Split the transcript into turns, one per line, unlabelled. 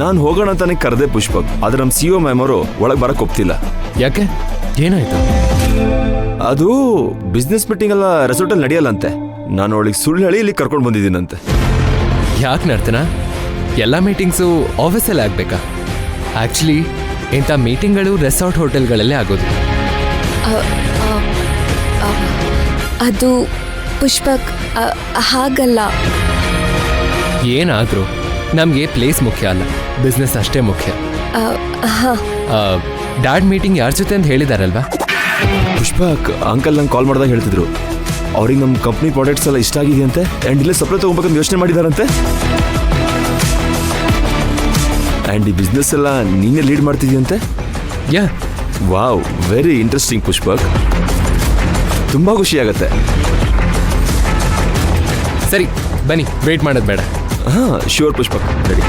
ನಾನು ಹೋಗೋಣ ಅಂತಾನೆ ಕರೆದೆ ಪುಷ್ಪಕ್, ಆದ್ರೆ ನಮ್ಮ CEO ಮ್ಯಾಮ್ ಅವರು ಒಳಗೆ ಬರಕ್ ಒಪ್ತಿಲ್ಲ.
ಯಾಕೆ, ಏನಾಯ್ತು?
ಅದು ಬಿಸ್ನೆಸ್ ಮೀಟಿಂಗ್ ಎಲ್ಲ ರೆಸಾರ್ಟಲ್ಲಿ ನಡೆಯಲ್ಲಂತೆ. ನಾನು ಅವಳಿಗೆ ಸುಳ್ಳು ಹೇಳಿ ಇಲ್ಲಿ ಕರ್ಕೊಂಡು ಬಂದಿದ್ದೀನಂತೆ.
ಯಾಕೆ ನರ್ತನ, ಎಲ್ಲ ಮೀಟಿಂಗ್ಸು ಆಫೀಸಲ್ಲಿ ಆಗಬೇಕಾ? ಆ್ಯಕ್ಚುಲಿ ಇಂಥ ಮೀಟಿಂಗ್ಗಳು ರೆಸಾರ್ಟ್ ಹೋಟೆಲ್ಗಳಲ್ಲೇ ಆಗೋದು.
ಅದು ಪುಷ್ಪಕ್ ಹಾಗಲ್ಲ.
ಏನಾದರೂ ನಮಗೆ ಪ್ಲೇಸ್ ಮುಖ್ಯ ಅಲ್ಲ, ಬಿಸ್ನೆಸ್ ಅಷ್ಟೇ ಮುಖ್ಯ. ಡ್ಯಾಡ್ ಮೀಟಿಂಗ್ ಯಾರ ಜೊತೆ ಅಂತ ಹೇಳಿದಾರಲ್ವಾ?
ಪುಷ್ಪಕ್ ಅಂಕಲ್ ನಂಗೆ ಕಾಲ್ ಮಾಡಿದಾಗ ಹೇಳ್ತಿದ್ರು, ಅವ್ರಿಗೆ ನಮ್ಮ ಕಂಪ್ನಿ ಪ್ರಾಡಕ್ಟ್ಸ್ ಎಲ್ಲ ಇಷ್ಟ ಆಗಿದೆಯಂತೆ, ಆ್ಯಂಡ್ ಇಲ್ಲೇ ಸಪ್ಲೈ ತೊಗೊಬೇಕಂತ ಯೋಚನೆ ಮಾಡಿದಾರಂತೆ. ಆ್ಯಂಡ್ ಈ ಬಿಸ್ನೆಸ್ ಎಲ್ಲ ನೀನೇ ಲೀಡ್ ಮಾಡ್ತಿದ್ಯಂತೆ.
ಯಾ,
ವಾವ್, ವೆರಿ ಇಂಟ್ರೆಸ್ಟಿಂಗ್ ಪುಷ್ಪಕ್, ತುಂಬ ಖುಷಿ ಆಗತ್ತೆ.
ಸರಿ ಬನ್ನಿ, ವೇಟ್ ಮಾಡೋದು ಬೇಡ.
ಹಾಂ ಶ್ಯೂರ್ ಪುಷ್ಪಕ್, ರೆಡಿ.